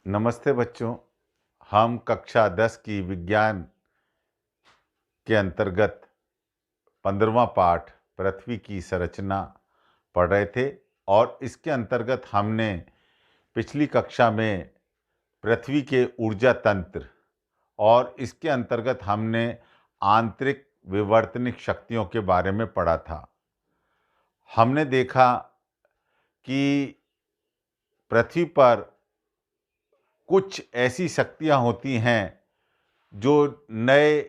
नमस्ते बच्चों। हम कक्षा 10 की विज्ञान के अंतर्गत 15वां पाठ पृथ्वी की संरचना पढ़ रहे थे और इसके अंतर्गत हमने पिछली कक्षा में पृथ्वी के ऊर्जा तंत्र और इसके अंतर्गत हमने आंतरिक विवर्तनिक शक्तियों के बारे में पढ़ा था। हमने देखा कि पृथ्वी पर कुछ ऐसी शक्तियां होती हैं जो नए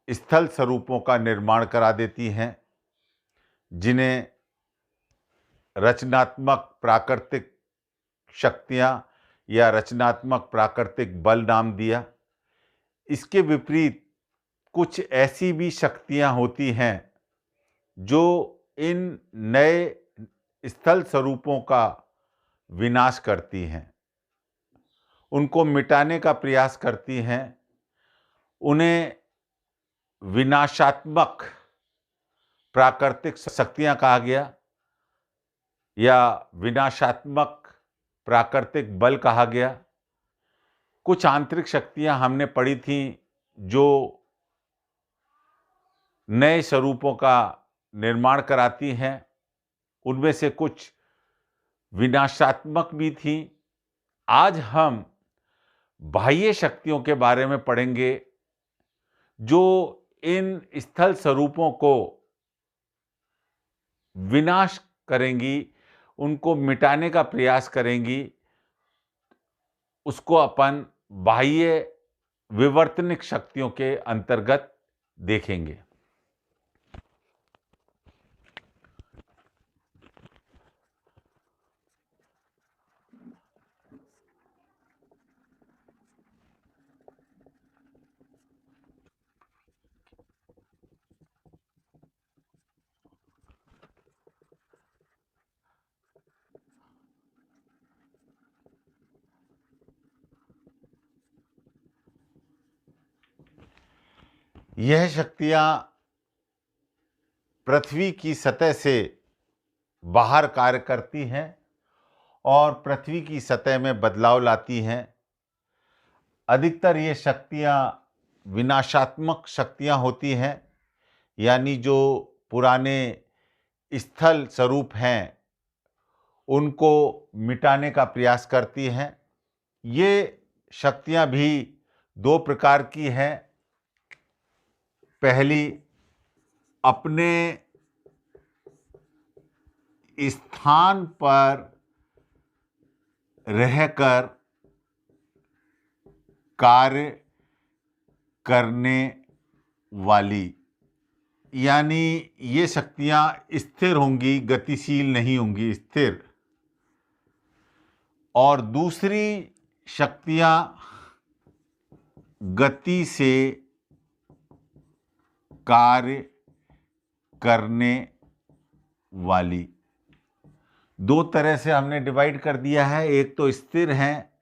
स्थल स्वरूपों का निर्माण करा देती हैं, जिन्हें रचनात्मक प्राकृतिक शक्तियां या रचनात्मक प्राकृतिक बल नाम दिया। इसके विपरीत कुछ ऐसी भी शक्तियां होती हैं जो इन नए स्थल स्वरूपों का विनाश करती हैं, उनको मिटाने का प्रयास करती हैं। उन्हें विनाशात्मक प्राकृतिक शक्तियां कहा गया या विनाशात्मक प्राकृतिक बल कहा गया। कुछ आंतरिक शक्तियां हमने पढ़ी थीं जो नए स्वरूपों का निर्माण कराती हैं। उनमें से कुछ विनाशात्मक भी थीं। आज हम बाह्य शक्तियों के बारे में पढ़ेंगे जो इन स्थल स्वरूपों को विनाश करेंगी, उनको मिटाने का प्रयास करेंगी। उसको अपन बाह्य विवर्तनिक शक्तियों के अंतर्गत देखेंगे। यह शक्तियां पृथ्वी की सतह से बाहर कार्य करती हैं और पृथ्वी की सतह में बदलाव लाती हैं। अधिकतर ये शक्तियां विनाशात्मक शक्तियां होती हैं, यानी जो पुराने स्थल स्वरूप हैं उनको मिटाने का प्रयास करती हैं। ये शक्तियां भी दो प्रकार की हैं। पहली, अपने स्थान पर रहकर कार्य करने वाली, यानी ये शक्तियां स्थिर होंगी, गतिशील नहीं होंगी, स्थिर। और दूसरी शक्तियां गति से कार्य करने वाली। दो तरह से हमने डिवाइड कर दिया है। एक तो स्थिर हैं,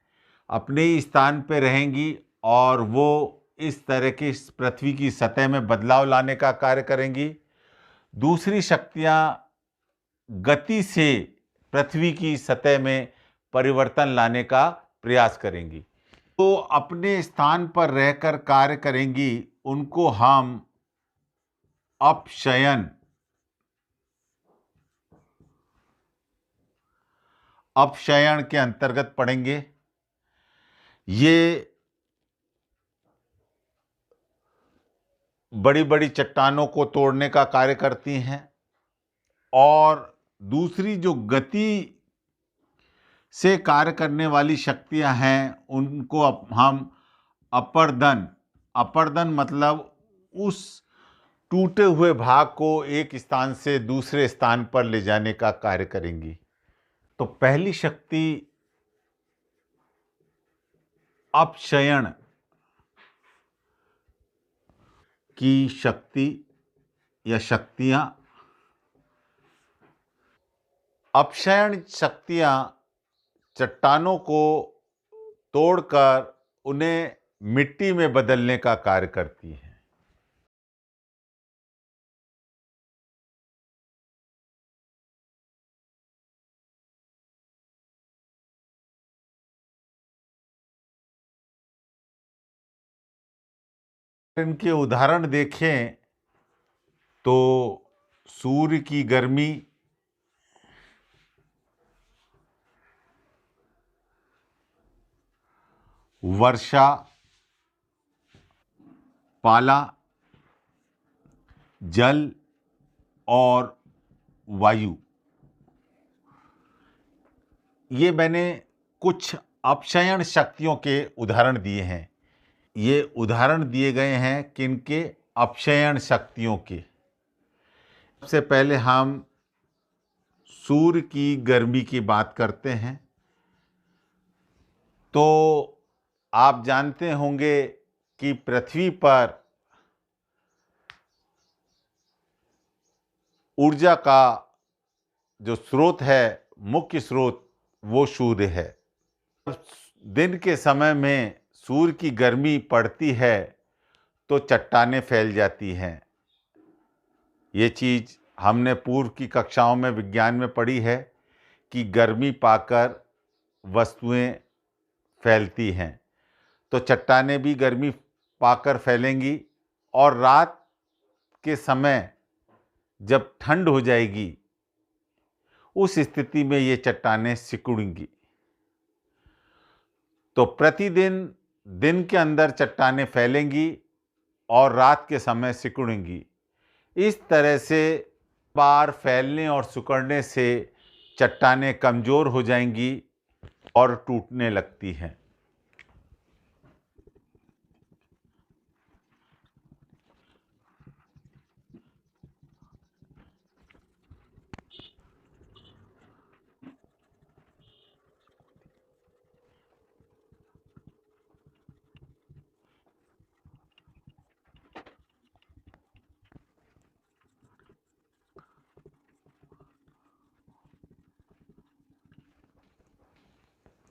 अपने ही स्थान पर रहेंगी और वो इस तरह की पृथ्वी की सतह में बदलाव लाने का कार्य करेंगी। दूसरी शक्तियां गति से पृथ्वी की सतह में परिवर्तन लाने का प्रयास करेंगी। तो अपने स्थान पर रहकर कार्य करेंगी, उनको हम अपक्षयन के अंतर्गत पढ़ेंगे। ये बड़ी बड़ी चट्टानों को तोड़ने का कार्य करती हैं। और दूसरी जो गति से कार्य करने वाली शक्तियां हैं उनको हम अपर्दन मतलब उस टूटे हुए भाग को एक स्थान से दूसरे स्थान पर ले जाने का कार्य करेंगी। तो पहली शक्ति अपक्षयण की शक्ति या शक्तियां। अपक्षयण शक्तियां चट्टानों को तोड़कर उन्हें मिट्टी में बदलने का कार्य करती हैं। इनके उदाहरण देखें तो सूर्य की गर्मी, वर्षा, पाला, जल और वायु, ये मैंने कुछ अपक्षयण शक्तियों के उदाहरण दिए हैं। ये उदाहरण दिए गए हैं किनके? अपक्षयण शक्तियों के। सबसे पहले हम सूर्य की गर्मी की बात करते हैं। तो आप जानते होंगे कि पृथ्वी पर ऊर्जा का जो स्रोत है, मुख्य स्रोत, वो सूर्य है। दिन के समय में सूर्य की गर्मी पड़ती है तो चट्टानें फैल जाती हैं। ये चीज़ हमने पूर्व की कक्षाओं में विज्ञान में पढ़ी है कि गर्मी पाकर वस्तुएं फैलती हैं। तो चट्टानें भी गर्मी पाकर फैलेंगी और रात के समय जब ठंड हो जाएगी, उस स्थिति में ये चट्टानें सिकुड़ेंगी। तो प्रतिदिन दिन के अंदर चट्टानें फैलेंगी और रात के समय सिकुड़ेंगी। इस तरह से बार फैलने और सिकुड़ने से चट्टानें कमज़ोर हो जाएंगी और टूटने लगती हैं।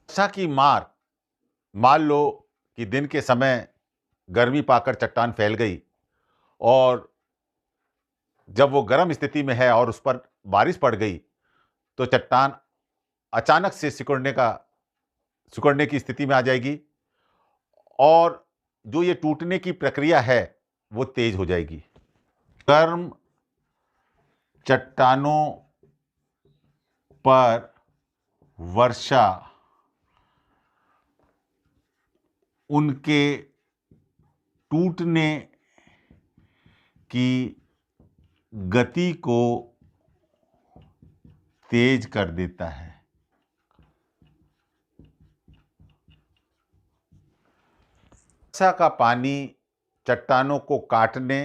वर्षा की मार, मान लो कि दिन के समय गर्मी पाकर चट्टान फैल गई और जब वो गर्म स्थिति में है और उस पर बारिश पड़ गई तो चट्टान अचानक से सिकुड़ने की स्थिति में आ जाएगी और जो ये टूटने की प्रक्रिया है वो तेज हो जाएगी। गर्म चट्टानों पर वर्षा उनके टूटने की गति को तेज कर देता है। वर्षा का पानी चट्टानों को काटने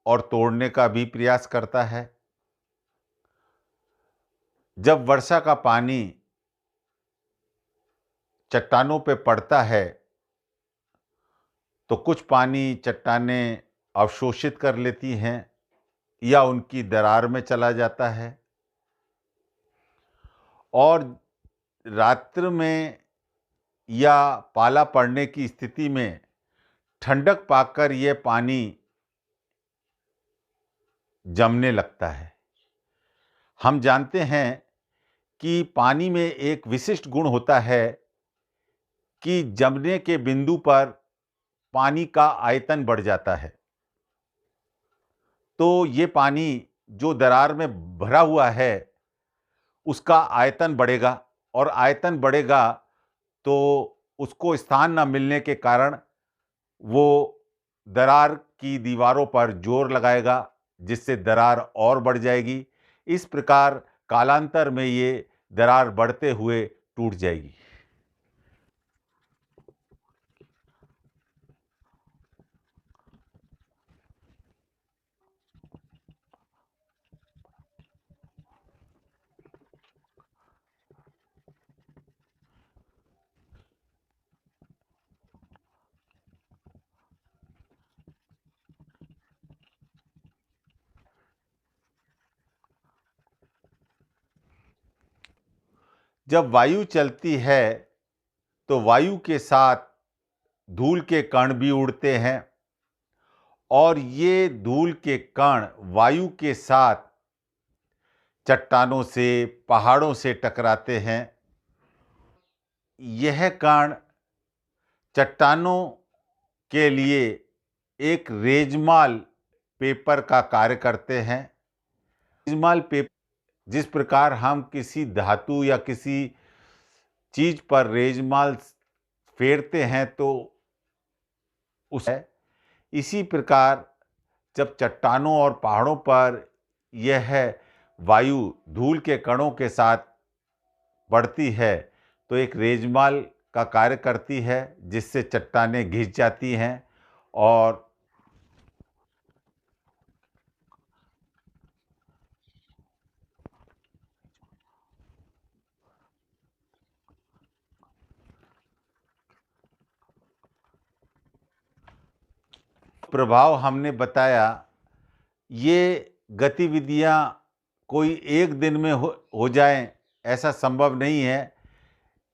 और तोड़ने का भी प्रयास करता है। जब वर्षा का पानी चट्टानों पे पड़ता है तो कुछ पानी चट्टानें अवशोषित कर लेती हैं या उनकी दरार में चला जाता है और रात्र में या पाला पड़ने की स्थिति में ठंडक पाकर यह पानी जमने लगता है। हम जानते हैं कि पानी में एक विशिष्ट गुण होता है कि जमने के बिंदु पर पानी का आयतन बढ़ जाता है। तो ये पानी जो दरार में भरा हुआ है उसका आयतन बढ़ेगा और आयतन बढ़ेगा तो उसको स्थान न मिलने के कारण वो दरार की दीवारों पर जोर लगाएगा जिससे दरार और बढ़ जाएगी। इस प्रकार कालांतर में ये दरार बढ़ते हुए टूट जाएगी। जब वायु चलती है तो वायु के साथ धूल के कण भी उड़ते हैं और ये धूल के कण वायु के साथ चट्टानों से, पहाड़ों से टकराते हैं। यह कण चट्टानों के लिए एक रेजमाल पेपर का कार्य करते हैं। रेजमाल पेपर, जिस प्रकार हम किसी धातु या किसी चीज पर रेजमाल फेरते हैं तो उस इसी प्रकार जब चट्टानों और पहाड़ों पर यह वायु धूल के कणों के साथ बढ़ती है तो एक रेजमाल का कार्य करती है, जिससे चट्टानें घिस जाती हैं और प्रभाव हमने बताया। ये गतिविधियां कोई एक दिन में हो जाएं ऐसा संभव नहीं है।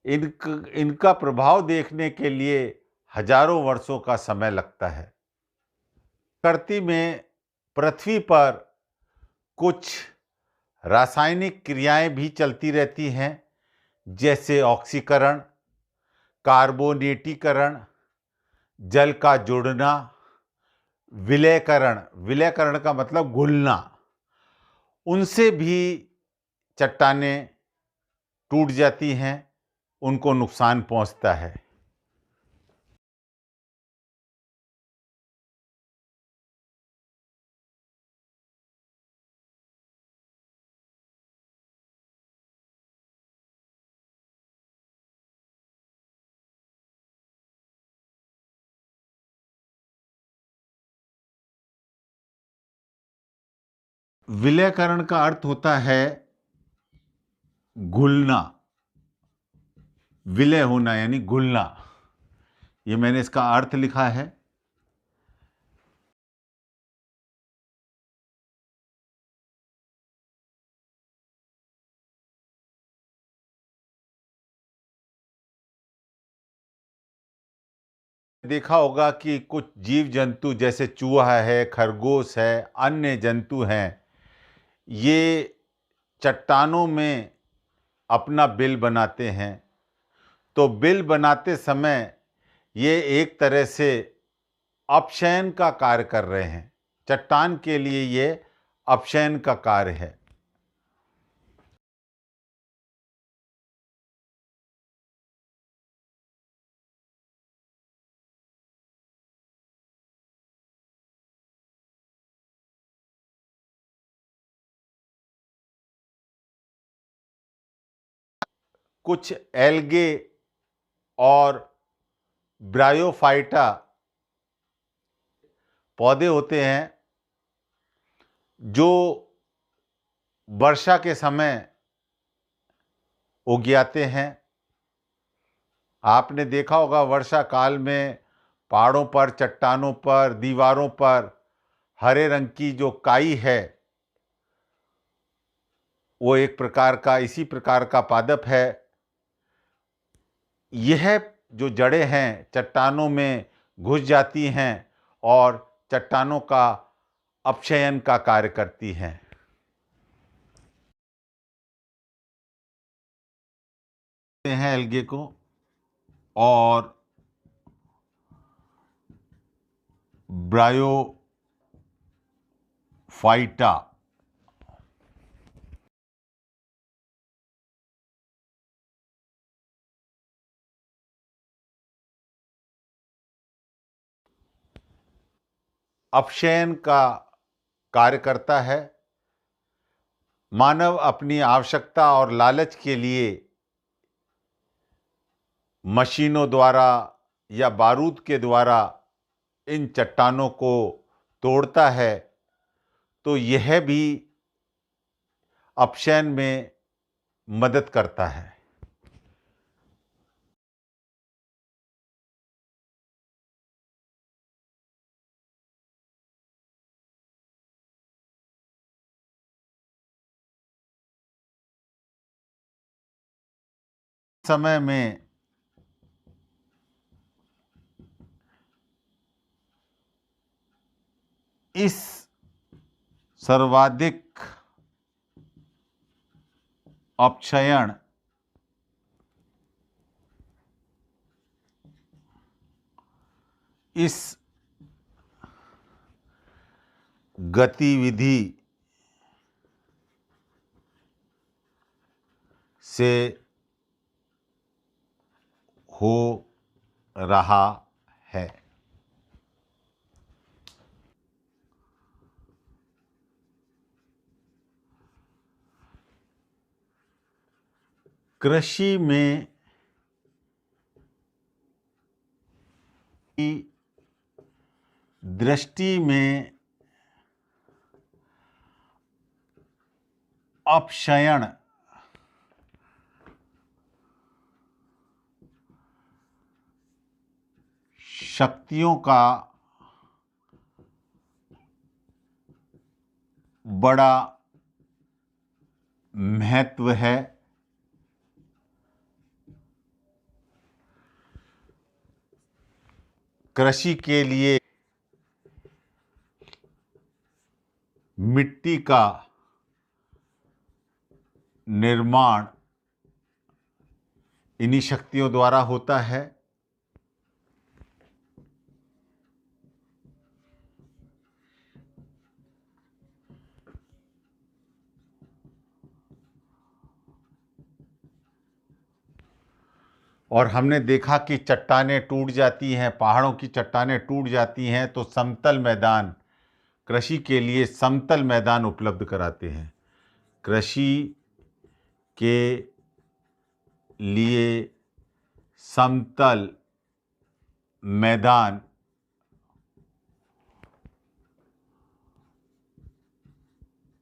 इनका प्रभाव देखने के लिए हजारों वर्षों का समय लगता है। प्रकृति में पृथ्वी पर कुछ रासायनिक क्रियाएं भी चलती रहती हैं, जैसे ऑक्सीकरण, कार्बोनेटीकरण, जल का जुड़ना, विलयकरण, विलयकरण का मतलब घुलना, उनसे भी चट्टानें टूट जाती हैं, उनको नुकसान पहुंचता है। विलयकरण का अर्थ होता है घुलना, विलय होना यानी घुलना। ये मैंने इसका अर्थ लिखा है। देखा होगा कि कुछ जीव जंतु जैसे चूहा है, खरगोश है, अन्य जंतु हैं, ये चट्टानों में अपना बिल बनाते हैं। तो बिल बनाते समय ये एक तरह से अपशयन का कार्य कर रहे हैं। चट्टान के लिए ये अपशयन का कार्य है। कुछ एल्गे और ब्रायोफाइटा पौधे होते हैं जो वर्षा के समय उगियाते हैं। आपने देखा होगा वर्षा काल में पहाड़ों पर, चट्टानों पर, दीवारों पर हरे रंग की जो काई है, वो एक प्रकार का, इसी प्रकार का पादप है। यह जो जड़ें हैं चट्टानों में घुस जाती हैं और चट्टानों का अपक्षयन का कार्य करती हैं। हैं एल्गे को और ब्रायोफाइटा। अपक्षयन का कार्य करता है। मानव अपनी आवश्यकता और लालच के लिए मशीनों द्वारा या बारूद के द्वारा इन चट्टानों को तोड़ता है, तो यह भी अपक्षयन में मदद करता है। समय में इस सर्वाधिक अपक्षयण इस गतिविधि से हो रहा है। कृषि में की दृष्टि में अपक्षयण शक्तियों का बड़ा महत्व है। कृषि के लिए मिट्टी का निर्माण इन्हीं शक्तियों द्वारा होता है। और हमने देखा कि चट्टानें टूट जाती हैं, पहाड़ों की चट्टानें टूट जाती हैं तो समतल मैदान, कृषि के लिए समतल मैदान उपलब्ध कराते हैं। कृषि के लिए समतल मैदान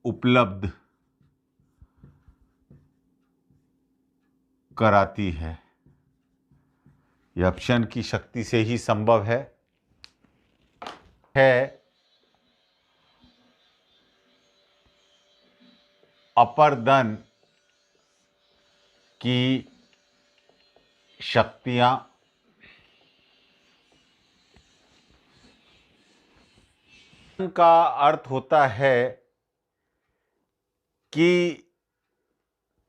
उपलब्ध कराती है। यह अपक्षयण की शक्ति से ही संभव है। अपर्दन की शक्तियां का अर्थ होता है कि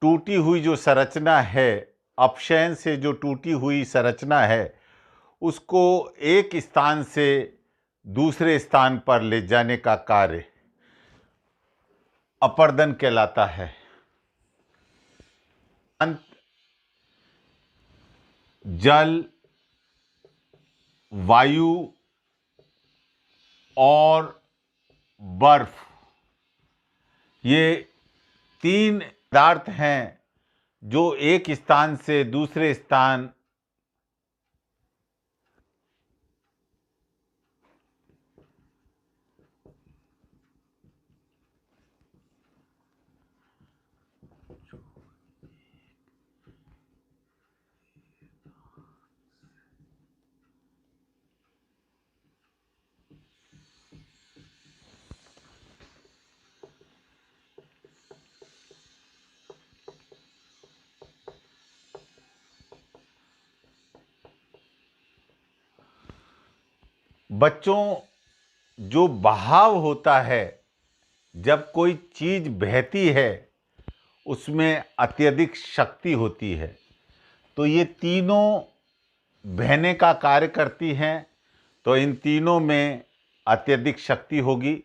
टूटी हुई जो संरचना है, अपक्षयण से जो टूटी हुई संरचना है, उसको एक स्थान से दूसरे स्थान पर ले जाने का कार्य अपर्दन कहलाता है। जल, वायु और बर्फ, ये तीन पदार्थ हैं जो एक स्थान से दूसरे स्थान बच्चों, जो बहाव होता है, जब कोई चीज बहती है उसमें अत्यधिक शक्ति होती है, तो ये तीनों बहने का कार्य करती हैं। तो इन तीनों में अत्यधिक शक्ति होगी।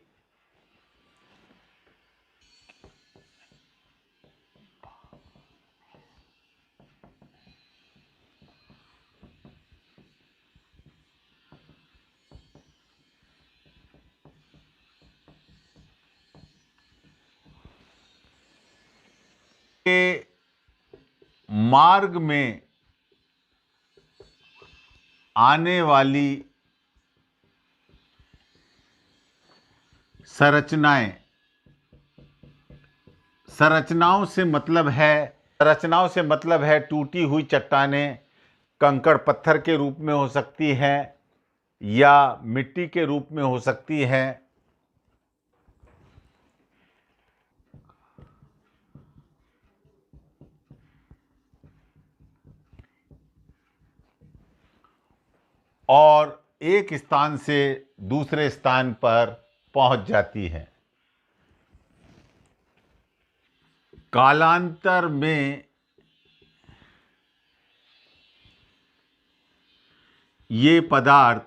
के मार्ग में आने वाली संरचनाएं, संरचनाओं से मतलब है टूटी हुई चट्टानें कंकड़ पत्थर के रूप में हो सकती हैं या मिट्टी के रूप में हो सकती हैं। और एक स्थान से दूसरे स्थान पर पहुंच जाती हैं। कालांतर में ये पदार्थ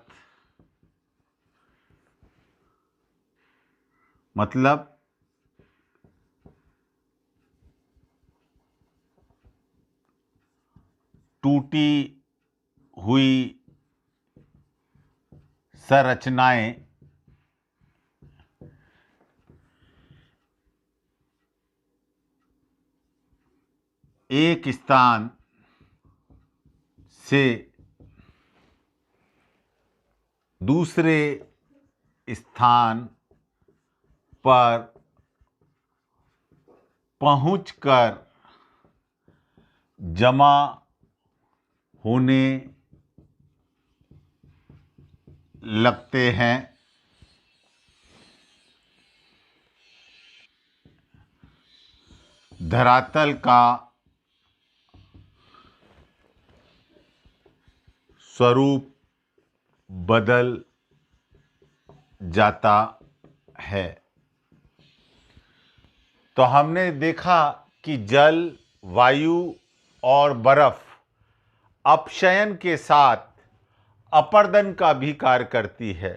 मतलब टूटी हुई संरचनाएं एक स्थान से दूसरे स्थान पर पहुंचकर जमा होने लगते हैं। धरातल का स्वरूप बदल जाता है। तो हमने देखा कि जल, वायु और बर्फ अपक्षयन के साथ अपर्दन का भी कार्य करती है।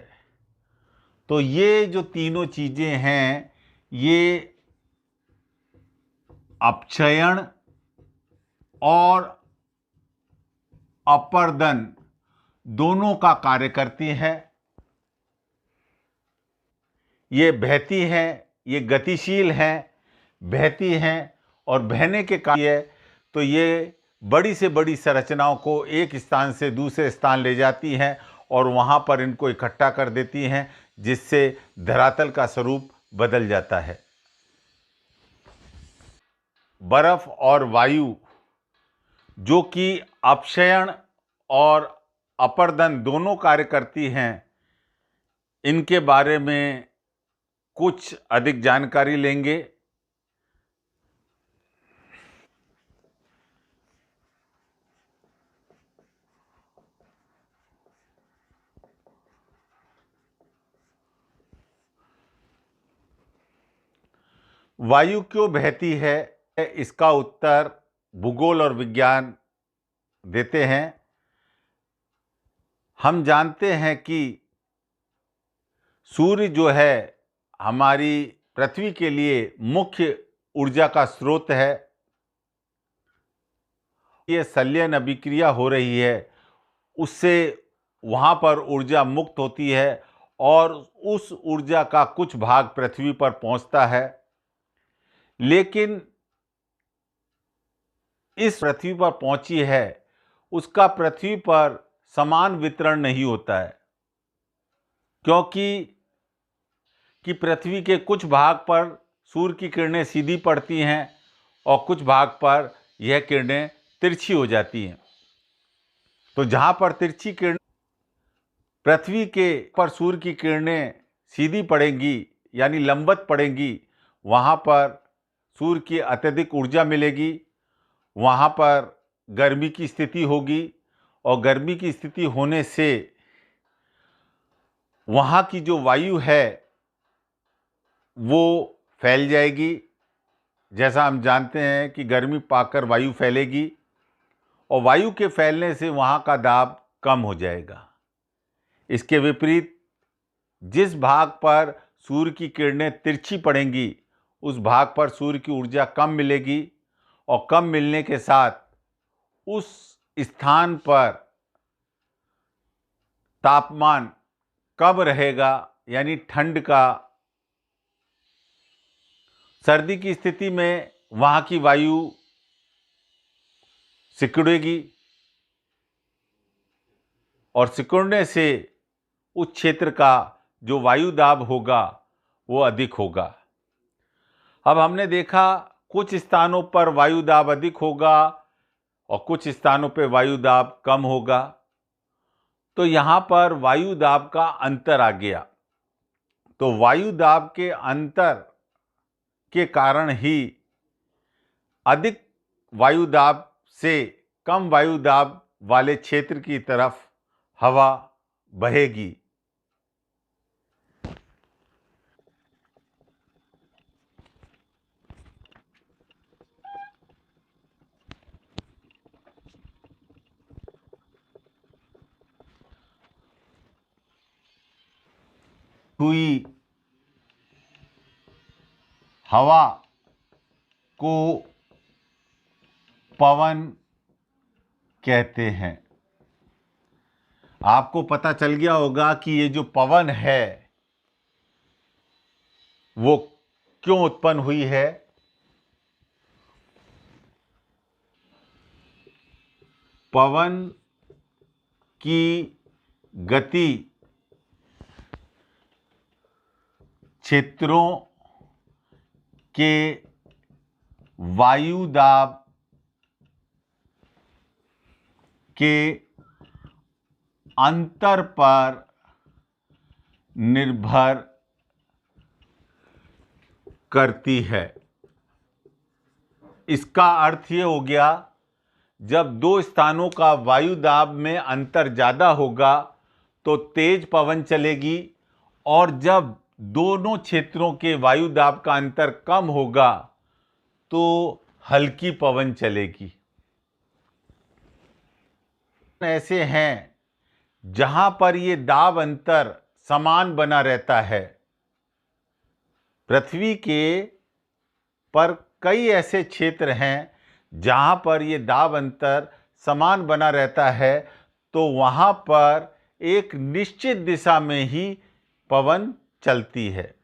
तो ये जो तीनों चीजें हैं, ये अपक्षयन और अपर्दन दोनों का कार्य करती हैं। ये बहती हैं, ये गतिशील हैं, बहती हैं और बहने के कार्य, तो ये बड़ी से बड़ी संरचनाओं को एक स्थान से दूसरे स्थान ले जाती हैं और वहाँ पर इनको इकट्ठा कर देती हैं, जिससे धरातल का स्वरूप बदल जाता है। बर्फ और वायु जो कि अपक्षयन और अपर्दन दोनों कार्य करती हैं, इनके बारे में कुछ अधिक जानकारी लेंगे। वायु क्यों बहती है, इसका उत्तर भूगोल और विज्ञान देते हैं। हम जानते हैं कि सूर्य जो है हमारी पृथ्वी के लिए मुख्य ऊर्जा का स्रोत है। ये संलयन अभिक्रिया हो रही है, उससे वहाँ पर ऊर्जा मुक्त होती है और उस ऊर्जा का कुछ भाग पृथ्वी पर पहुँचता है। लेकिन इस पृथ्वी पर पहुँची है, उसका पृथ्वी पर समान वितरण नहीं होता है, क्योंकि पृथ्वी के कुछ भाग पर सूर्य की किरणें सीधी पड़ती हैं और कुछ भाग पर यह किरणें तिरछी हो जाती हैं। तो जहाँ पर तिरछी किरण पृथ्वी के पर सूर्य की किरणें सीधी पड़ेंगी यानी लंबवत पड़ेंगी, वहाँ पर सूर्य की अत्यधिक ऊर्जा मिलेगी, वहाँ पर गर्मी की स्थिति होगी और गर्मी की स्थिति होने से वहाँ की जो वायु है वो फैल जाएगी। जैसा हम जानते हैं कि गर्मी पाकर वायु फैलेगी और वायु के फैलने से वहाँ का दाब कम हो जाएगा। इसके विपरीत जिस भाग पर सूर्य की किरणें तिरछी पड़ेंगी, उस भाग पर सूर्य की ऊर्जा कम मिलेगी और कम मिलने के साथ उस स्थान पर तापमान कम रहेगा, यानी ठंड का, सर्दी की स्थिति में वहाँ की वायु सिकुड़ेगी और सिकुड़ने से उस क्षेत्र का जो वायु दाब होगा वो अधिक होगा। अब हमने देखा कुछ स्थानों पर वायु दाब अधिक होगा और कुछ स्थानों पर वायु दाब कम होगा। तो यहाँ पर वायु दाब का अंतर आ गया। तो वायु दाब के अंतर के कारण ही अधिक वायु दाब से कम वायु दाब वाले क्षेत्र की तरफ हवा बहेगी। हुई हवा को पवन कहते हैं। आपको पता चल गया होगा कि ये जो पवन है वो क्यों उत्पन्न हुई है। पवन की गति क्षेत्रों के वायु दाब के अंतर पर निर्भर करती है। इसका अर्थ ये हो गया, जब दो स्थानों का वायु दाब में अंतर ज़्यादा होगा तो तेज पवन चलेगी, और जब दोनों क्षेत्रों के वायु दाब का अंतर कम होगा तो हल्की पवन चलेगी। ऐसे हैं जहां पर ये दाब अंतर समान बना रहता है। पृथ्वी के पर कई ऐसे क्षेत्र हैं जहां पर ये दाब अंतर समान बना रहता है, तो वहां पर एक निश्चित दिशा में ही पवन चलती है।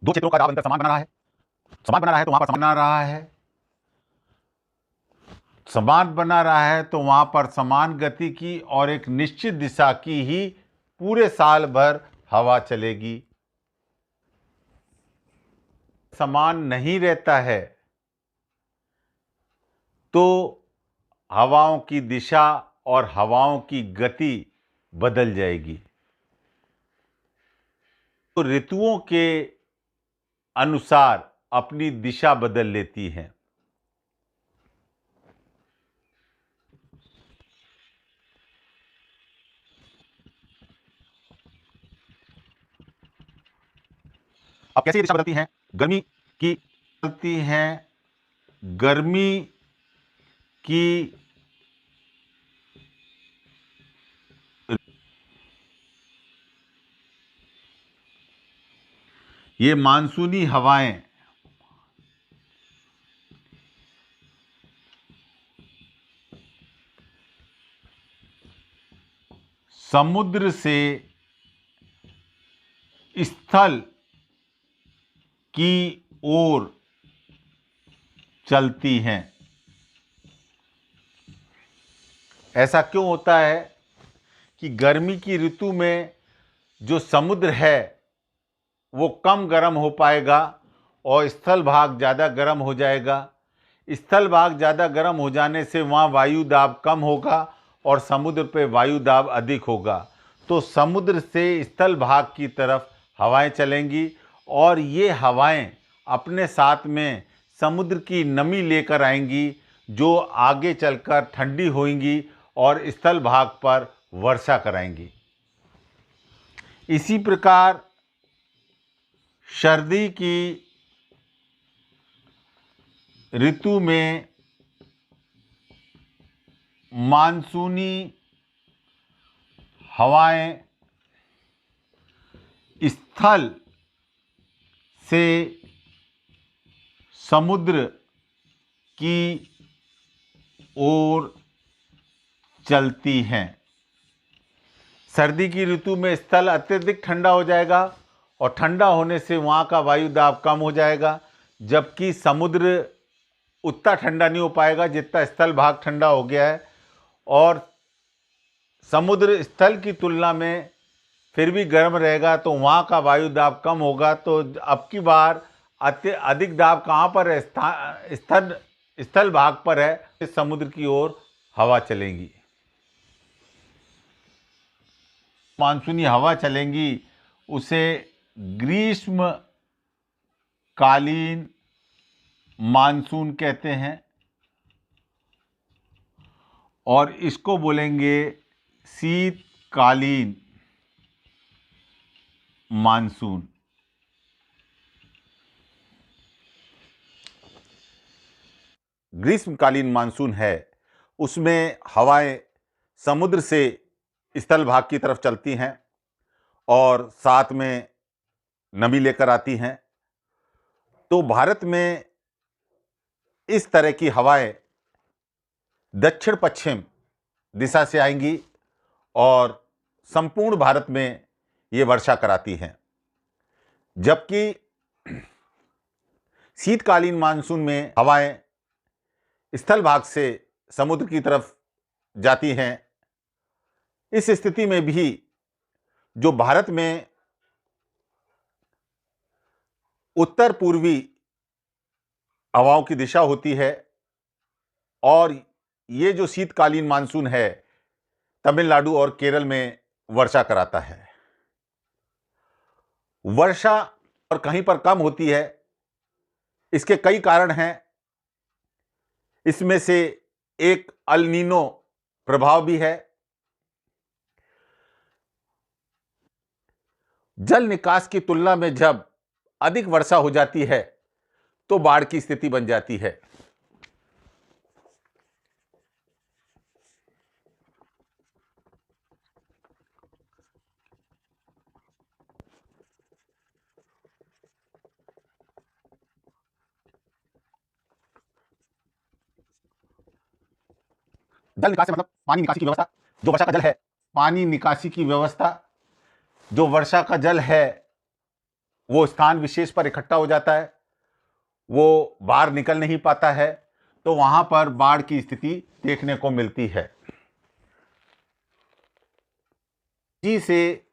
दो क्षेत्रों का दाब अंतर समान बना रहा है, तो वहां पर समान बना रहा है, समान बना रहा है तो वहां पर समान गति की और एक निश्चित दिशा की ही पूरे साल भर हवा चलेगी। समान नहीं रहता है तो हवाओं की दिशा और हवाओं की गति बदल जाएगी। तो ऋतुओं के अनुसार अपनी दिशा बदल लेती हैं। अब कैसे ये दिशा बदलती हैं? गर्मी की बदलती हैं, गर्मी की ये मानसूनी हवाएं समुद्र से स्थल की ओर चलती हैं। ऐसा क्यों होता है कि गर्मी की ऋतु में जो समुद्र है वो कम गर्म हो पाएगा और स्थल भाग ज़्यादा गर्म हो जाएगा। स्थल भाग ज़्यादा गर्म हो जाने से वहाँ वायु दाब कम होगा और समुद्र पे वायु दाब अधिक होगा, तो समुद्र से स्थल भाग की तरफ हवाएं चलेंगी और ये हवाएं अपने साथ में समुद्र की नमी लेकर आएंगी, जो आगे चलकर ठंडी होंगी और स्थल भाग पर वर्षा कराएंगी। इसी प्रकार सर्दी की ऋतु में मानसूनी हवाएं स्थल से समुद्र की ओर चलती हैं। सर्दी की ऋतु में स्थल अत्यधिक ठंडा हो जाएगा और ठंडा होने से वहाँ का वायु दाब कम हो जाएगा, जबकि समुद्र उतना ठंडा नहीं हो पाएगा जितना स्थल भाग ठंडा हो गया है, और समुद्र स्थल की तुलना में फिर भी गर्म रहेगा तो वहाँ का वायु दाब कम होगा। तो अब की बार अधिक दाब कहाँ पर है? स्थल भाग पर है। समुद्र की ओर हवा चलेंगी, मानसूनी हवा चलेंगी, उसे ग्रीष्मकालीन मानसून कहते हैं, और इसको बोलेंगे शीतकालीन मानसून। ग्रीष्मकालीन मानसून है, उसमें हवाएं समुद्र से स्थल भाग की तरफ चलती हैं और साथ में नमी लेकर आती हैं। तो भारत में इस तरह की हवाएं दक्षिण पश्चिम दिशा से आएंगी और संपूर्ण भारत में ये वर्षा कराती हैं। जबकि शीतकालीन मानसून में हवाएं स्थल भाग से समुद्र की तरफ जाती हैं। इस स्थिति में भी जो भारत में उत्तर पूर्वी हवाओं की दिशा होती है और ये जो शीतकालीन मानसून है तमिलनाडु और केरल में वर्षा कराता है। वर्षा और कहीं पर कम होती है, इसके कई कारण हैं। इसमें से एक अल नीनो प्रभाव भी है। जल निकास की तुलना में जब अधिक वर्षा हो जाती है तो बाढ़ की स्थिति बन जाती है। जल निकासी मतलब पानी निकासी की व्यवस्था। जो वर्षा का जल है, पानी निकासी की व्यवस्था, जो वर्षा का जल है वो स्थान विशेष पर इकट्ठा हो जाता है, वो बाहर निकल नहीं पाता है, तो वहां पर बाढ़ की स्थिति देखने को मिलती है। जी से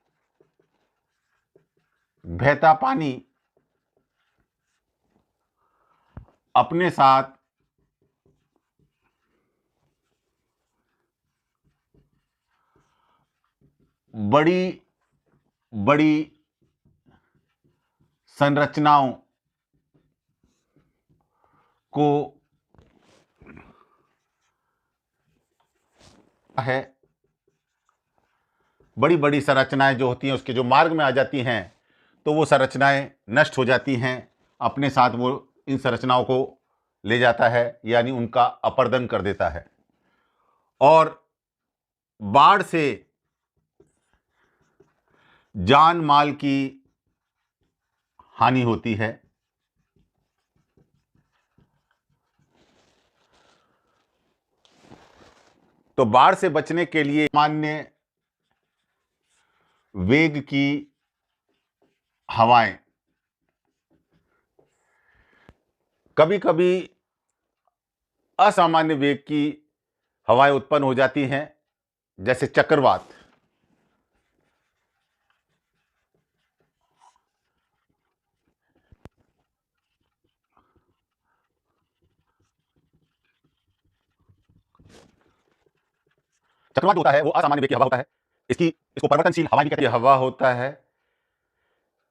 बहता पानी अपने साथ बड़ी बड़ी संरचनाओं को है। बड़ी बड़ी संरचनाएं जो होती हैं उसके जो मार्ग में आ जाती हैं तो वो संरचनाएं नष्ट हो जाती हैं, अपने साथ वो इन संरचनाओं को ले जाता है, यानी उनका अपरदन कर देता है। और बाढ़ से जान माल की हानि होती है। तो बाढ़ से बचने के लिए सामान्य वेग की हवाएं, कभी कभी असामान्य वेग की हवाएं उत्पन्न हो जाती हैं, जैसे चक्रवात। चक्रवात होता है वो असामान्य वेग की हवा होता है। इसको परिवर्तनशील हवा भी कहते हैं। हवा होता है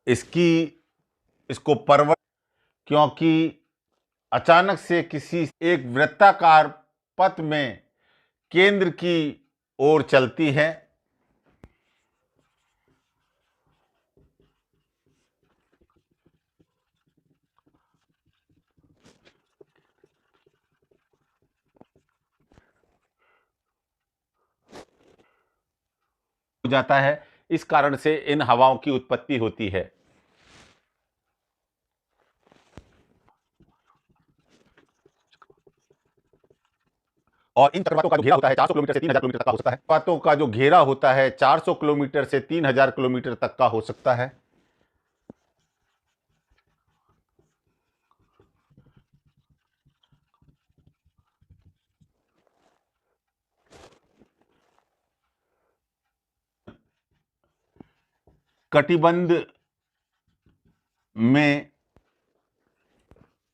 इसको परिवर्तन, क्योंकि अचानक से किसी एक वृत्ताकार पथ में केंद्र की ओर चलती है। हो जाता है, इस कारण से इन हवाओं की उत्पत्ति होती है। और इन चक्रवातों का जो घेरा होता है 400 किलोमीटर से 3000 किलोमीटर तक का हो सकता है। चक्रवातों का जो घेरा होता है 400 किलोमीटर से 3000 किलोमीटर तक का हो सकता है। कटिबंध में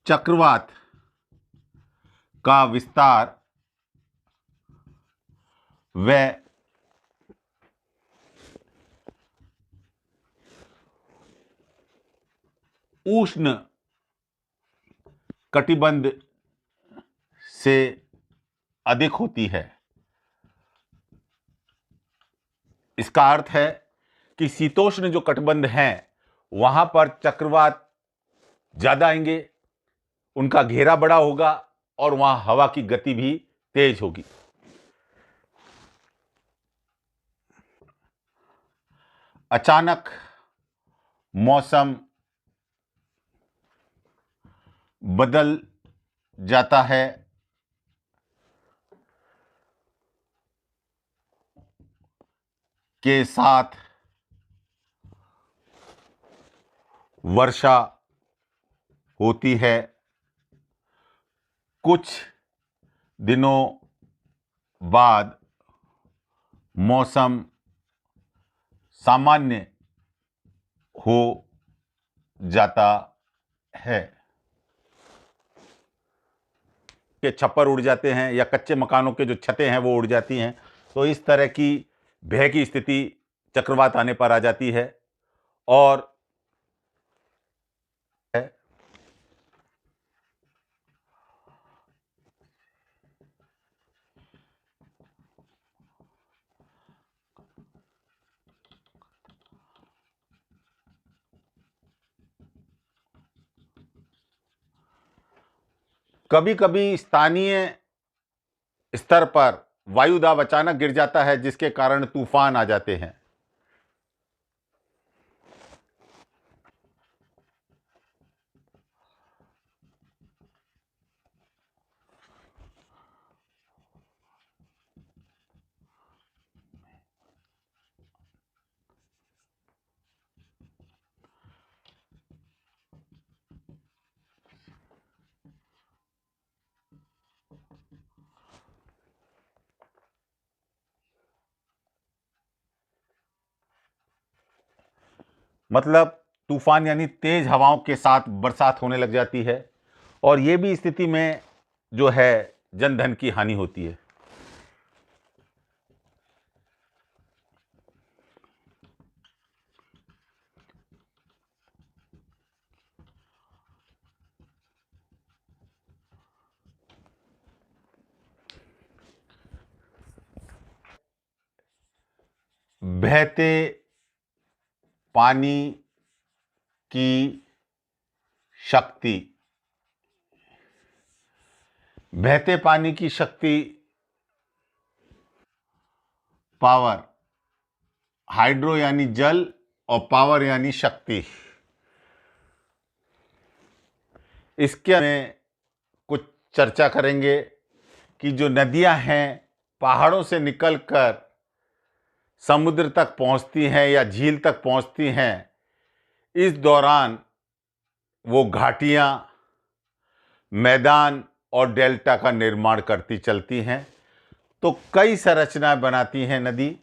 चक्रवात का विस्तार व उष्ण कटिबंध से अधिक होती है। इसका अर्थ है कि शीतोष्ण जो कटिबंध हैं वहां पर चक्रवात ज्यादा आएंगे, उनका घेरा बड़ा होगा और वहां हवा की गति भी तेज होगी। अचानक मौसम बदल जाता है, के साथ वर्षा होती है। कुछ दिनों बाद मौसम सामान्य हो जाता है, के छप्पर उड़ जाते हैं या कच्चे मकानों के जो छतें हैं वो उड़ जाती हैं। तो इस तरह की भय की स्थिति चक्रवात आने पर आ जाती है। और कभी कभी स्थानीय स्तर पर वायु दाब अचानक गिर जाता है, जिसके कारण तूफान आ जाते हैं। मतलब तूफान यानी तेज हवाओं के साथ बरसात होने लग जाती है, और ये भी स्थिति में जो है जन धन की हानि होती है। बहते पानी की शक्ति, बहते पानी की शक्ति पावर, हाइड्रो यानी जल और पावर यानी शक्ति। इसके में कुछ चर्चा करेंगे कि जो नदियां हैं पहाड़ों से निकलकर समुद्र तक पहुंचती हैं या झील तक पहुंचती हैं, इस दौरान वो घाटियां, मैदान और डेल्टा का निर्माण करती चलती हैं। तो कई संरचनाएं बनाती हैं नदी।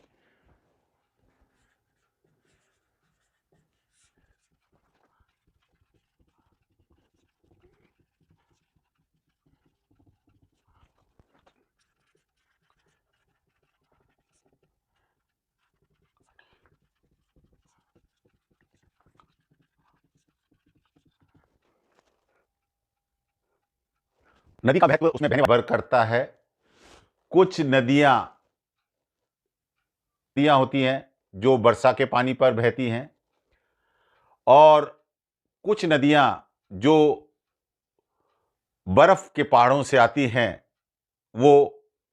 नदी का महत्व उसमें बहने भर करता है। कुछ नदियां होती हैं जो वर्षा के पानी पर बहती हैं, और कुछ नदियां जो बर्फ के पहाड़ों से आती हैं वो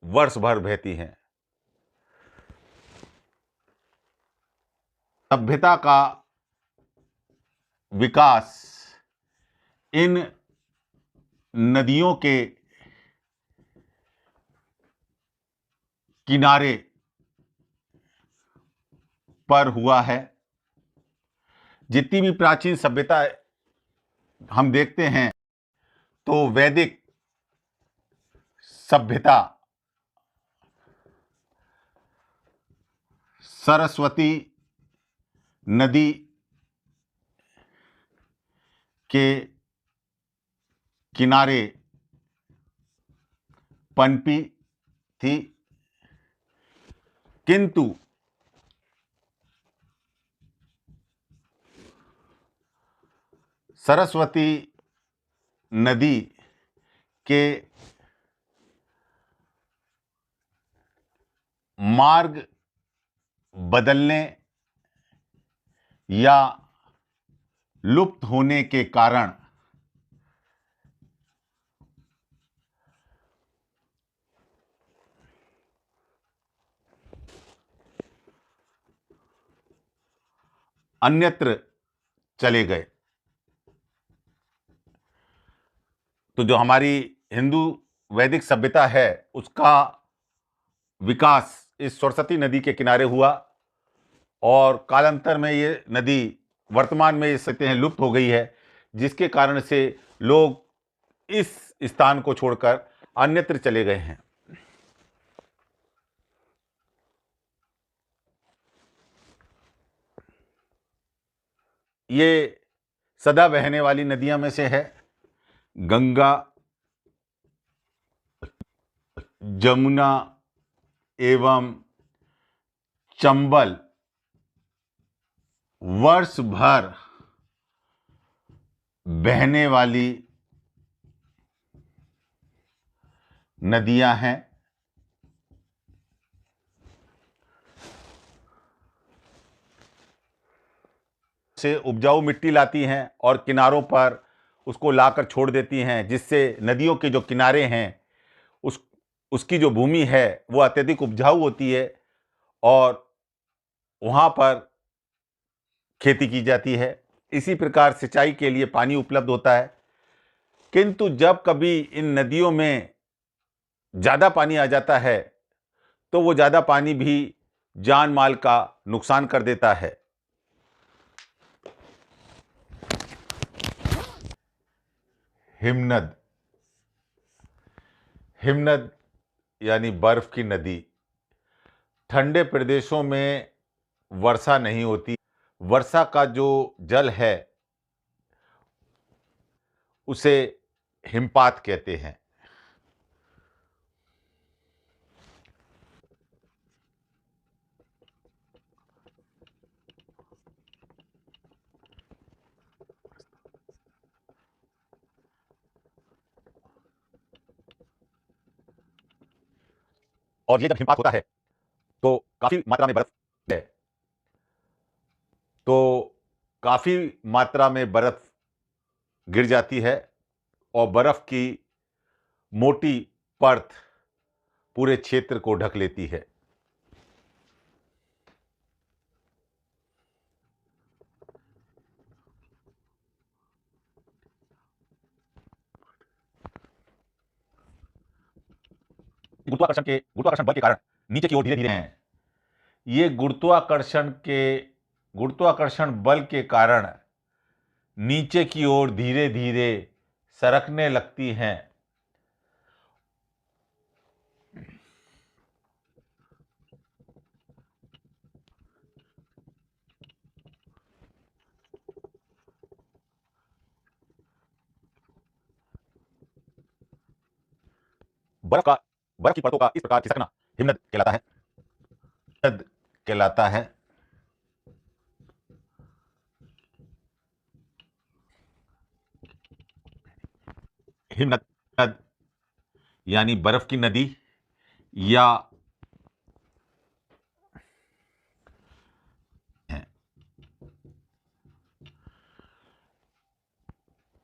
वर्ष भर बहती हैं। सभ्यता का विकास इन नदियों के किनारे पर हुआ है। जितनी भी प्राचीन सभ्यता हम देखते हैं तो वैदिक सभ्यता सरस्वती नदी के किनारे पनपी थी, किंतु सरस्वती नदी के मार्ग बदलने या लुप्त होने के कारण अन्यत्र चले गए। तो जो हमारी हिंदू वैदिक सभ्यता है उसका विकास इस सरस्वती नदी के किनारे हुआ और कालांतर में ये नदी वर्तमान में ये सकते हैं लुप्त हो गई है, जिसके कारण से लोग इस स्थान को छोड़कर अन्यत्र चले गए हैं। ये सदा बहने वाली नदियों में से है। गंगा, जमुना एवं चंबल वर्ष भर बहने वाली नदियां हैं। से उपजाऊ मिट्टी लाती हैं और किनारों पर उसको लाकर छोड़ देती हैं, जिससे नदियों के जो किनारे हैं उसकी जो भूमि है वो अत्यधिक उपजाऊ होती है और वहाँ पर खेती की जाती है। इसी प्रकार सिंचाई के लिए पानी उपलब्ध होता है। किंतु जब कभी इन नदियों में ज़्यादा पानी आ जाता है तो वो ज़्यादा पानी भी जान माल का नुकसान कर देता है। हिमनद, हिमनद यानी बर्फ की नदी। ठंडे प्रदेशों में वर्षा नहीं होती। वर्षा का जो जल है उसे हिमपात कहते हैं। और ये जब हिमपात होता है तो काफी मात्रा में बर्फ है, तो काफी मात्रा में बर्फ गिर जाती है और बर्फ की मोटी परत पूरे क्षेत्र को ढक लेती है। गुरुत्वाकर्षण बल के कारण नीचे की ओर धीरे धीरे हैं। ये गुरुत्वाकर्षण बल के कारण नीचे की ओर धीरे धीरे सरकने लगती हैं। बर्फ का बर्फ की परतों का इस प्रकार खिसकना हिमनद कहलाता है। हिमनद कहलाता है। हिमनद यानी बर्फ की नदी या है।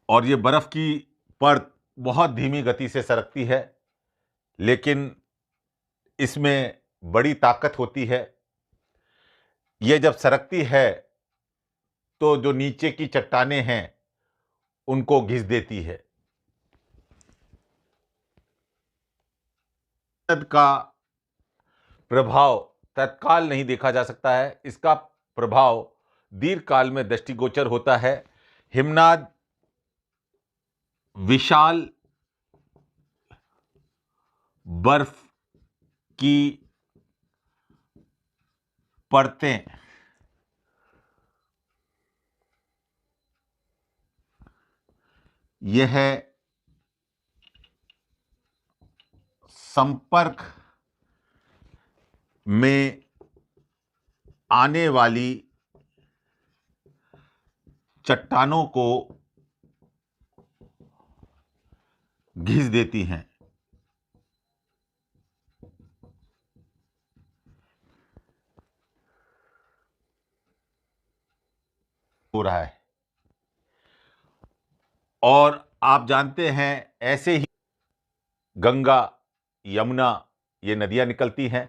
और ये बर्फ की परत बहुत धीमी गति से सरकती है, लेकिन इसमें बड़ी ताकत होती है। ये जब सरकती है तो जो नीचे की चट्टानें हैं उनको घिस देती है। हिमनद का प्रभाव तत्काल नहीं देखा जा सकता है। इसका प्रभाव दीर्घकाल में दृष्टिगोचर होता है। हिमनाद विशाल बर्फ की परतें यह संपर्क में आने वाली चट्टानों को घिस देती हैं। हो रहा है और आप जानते हैं ऐसे ही गंगा, यमुना ये नदियां निकलती हैं।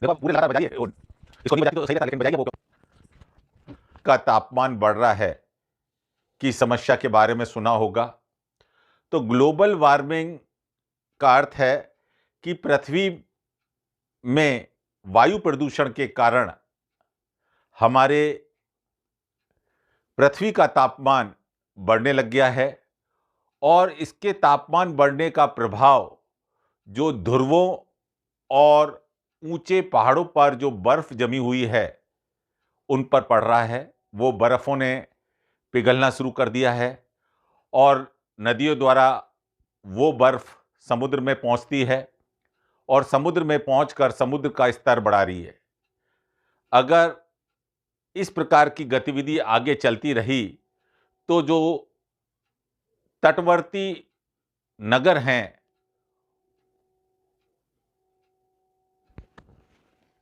देखो आप पूरे लगातार बजाइए, इसको नहीं बजाती तो सही रहता, लेकिन बजाइए वो का तापमान बढ़ रहा है की समस्या के बारे में सुना होगा। तो ग्लोबल वार्मिंग का अर्थ है कि पृथ्वी में वायु प्रदूषण के कारण हमारे पृथ्वी का तापमान बढ़ने लग गया है और इसके तापमान बढ़ने का प्रभाव जो ध्रुवों और ऊंचे पहाड़ों पर जो बर्फ जमी हुई है उन पर पड़ रहा है। वो बर्फों ने पिघलना शुरू कर दिया है और नदियों द्वारा वो बर्फ समुद्र में पहुंचती है और समुद्र में पहुंचकर समुद्र का स्तर बढ़ा रही है। अगर इस प्रकार की गतिविधि आगे चलती रही तो जो तटवर्ती नगर हैं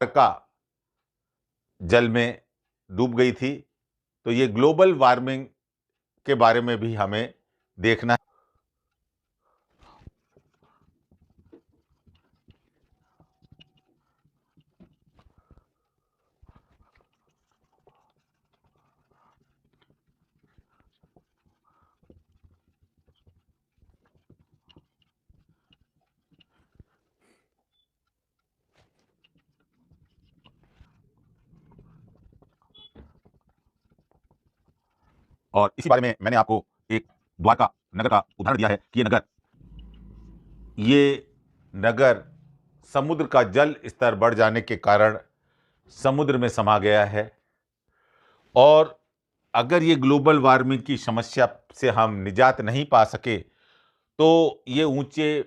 का जल में डूब गई थी। तो ये ग्लोबल वार्मिंग के बारे में भी हमें देखना है। और इसी बारे में मैंने आपको एक द्वारका नगर का उदाहरण दिया है कि ये नगर समुद्र का जल स्तर बढ़ जाने के कारण समुद्र में समा गया है। और अगर ये ग्लोबल वार्मिंग की समस्या से हम निजात नहीं पा सके तो ये ऊंचे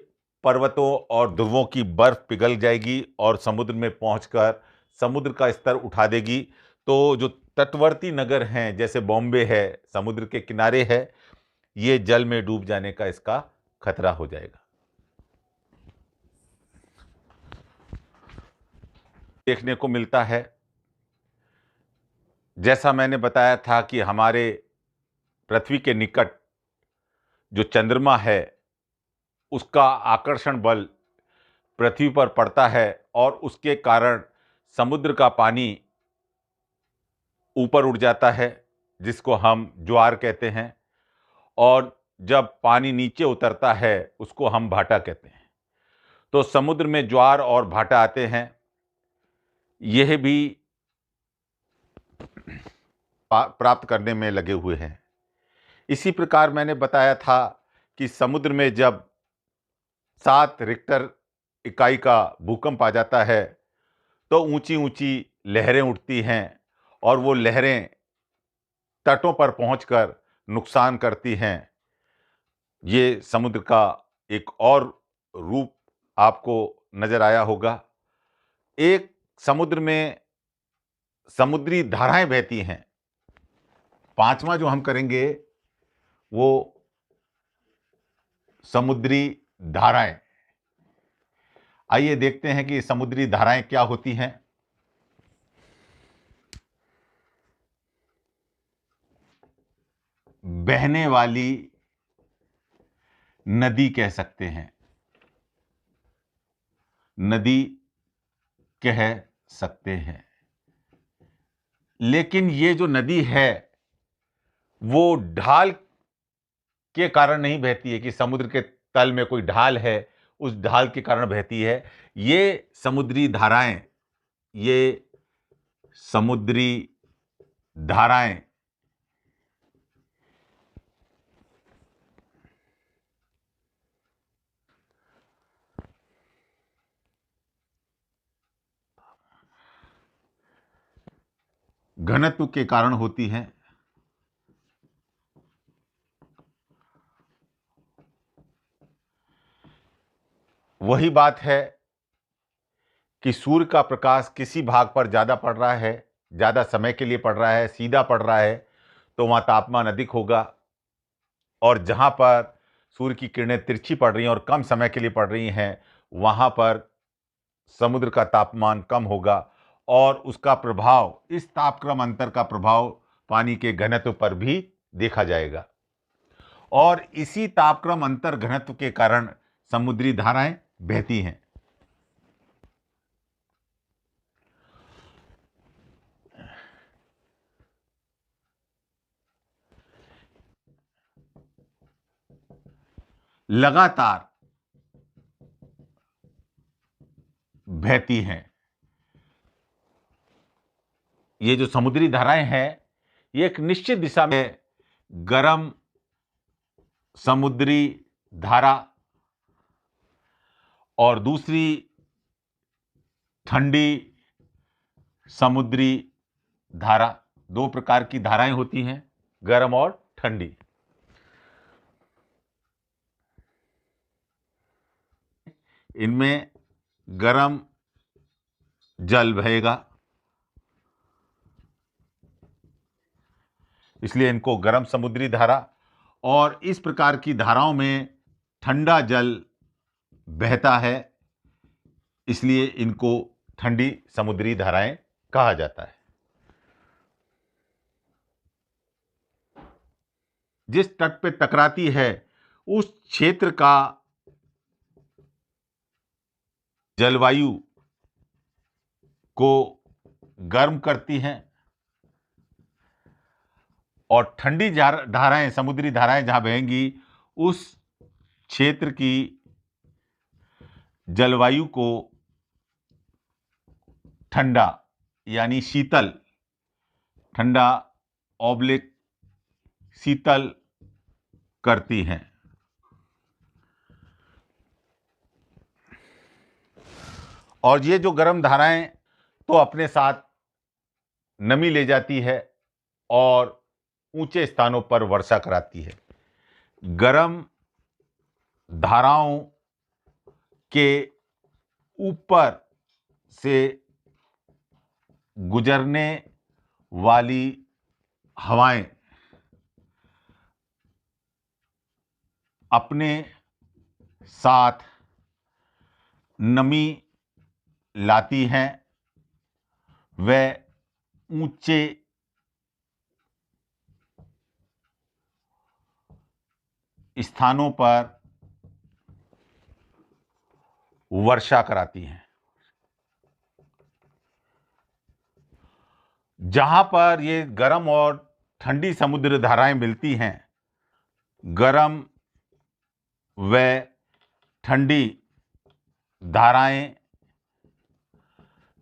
पर्वतों और ध्रुवों की बर्फ पिघल जाएगी और समुद्र में पहुंचकर समुद्र का स्तर उठा देगी। तो जो तटवर्ती नगर हैं जैसे बॉम्बे है, समुद्र के किनारे है, ये जल में डूब जाने का इसका खतरा हो जाएगा। देखने को मिलता है, जैसा मैंने बताया था कि हमारे पृथ्वी के निकट जो चंद्रमा है उसका आकर्षण बल पृथ्वी पर पड़ता है और उसके कारण समुद्र का पानी ऊपर उठ जाता है जिसको हम ज्वार कहते हैं और जब पानी नीचे उतरता है उसको हम भाटा कहते हैं। तो समुद्र में ज्वार और भाटा आते हैं, यह भी प्राप्त करने में लगे हुए हैं। इसी प्रकार मैंने बताया था कि समुद्र में जब 7 रिक्टर इकाई का भूकंप आ जाता है तो ऊंची ऊंची लहरें उठती हैं और वो लहरें तटों पर पहुंचकर नुकसान करती हैं। ये समुद्र का एक और रूप आपको नजर आया होगा। एक समुद्र में समुद्री धाराएं बहती हैं। पांचवा जो हम करेंगे वो समुद्री धाराएं। आइए देखते हैं कि समुद्री धाराएं क्या होती हैं। बहने वाली नदी कह सकते हैं, नदी कह सकते हैं। लेकिन ये जो नदी है वो ढाल के कारण नहीं बहती है कि समुद्र के तल में कोई ढाल है उस ढाल के कारण बहती है। ये समुद्री धाराएं, ये समुद्री धाराएं घनत्व के कारण होती हैं। वही बात है कि सूर्य का प्रकाश किसी भाग पर ज़्यादा पड़ रहा है, ज़्यादा समय के लिए पड़ रहा है, सीधा पड़ रहा है, तो वहाँ तापमान अधिक होगा। और जहाँ पर सूर्य की किरणें तिरछी पड़ रही हैं और कम समय के लिए पड़ रही हैं, वहाँ पर समुद्र का तापमान कम होगा और उसका प्रभाव, इस तापक्रम अंतर का प्रभाव पानी के घनत्व पर भी देखा जाएगा। और इसी तापक्रम अंतर घनत्व के कारण समुद्री धाराएं बहती हैं। लगातार बहती हैं। ये जो समुद्री धाराएं हैं, ये एक निश्चित दिशा में गर्म समुद्री धारा और दूसरी ठंडी समुद्री धारा, दो प्रकार की धाराएं होती हैं, गर्म और ठंडी। इनमें गर्म जल बहेगा, इसलिए इनको गर्म समुद्री धारा, और इस प्रकार की धाराओं में ठंडा जल बहता है, इसलिए इनको ठंडी समुद्री धाराएं कहा जाता है। जिस तट पे टकराती है उस क्षेत्र का जलवायु को गर्म करती हैं और ठंडी धाराएं, समुद्री धाराएं जहां बहेंगी, उस क्षेत्र की जलवायु को ठंडा यानी शीतल, ठंडा ऑब्लिक शीतल करती हैं। और ये जो गर्म धाराएं तो अपने साथ नमी ले जाती है और ऊंचे स्थानों पर वर्षा कराती है। गर्म धाराओं के ऊपर से गुजरने वाली हवाएं अपने साथ नमी लाती हैं। वह ऊंचे स्थानों पर वर्षा कराती हैं। जहां पर ये गर्म और ठंडी समुद्र धाराएं मिलती हैं, गर्म व ठंडी धाराएं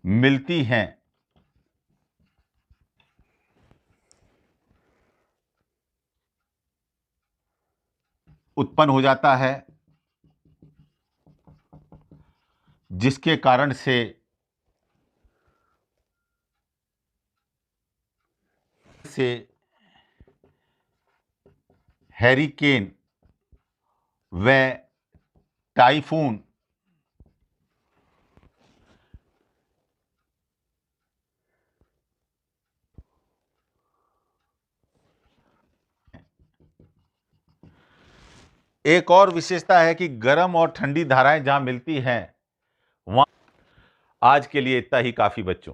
मिलती हैं, उत्पन्न हो जाता है, जिसके कारण से हैरिकेन व टाइफून एक और विशेषता है कि गर्म और ठंडी धाराएं जहां मिलती हैं वहां। आज के लिए इतना ही काफी बच्चों।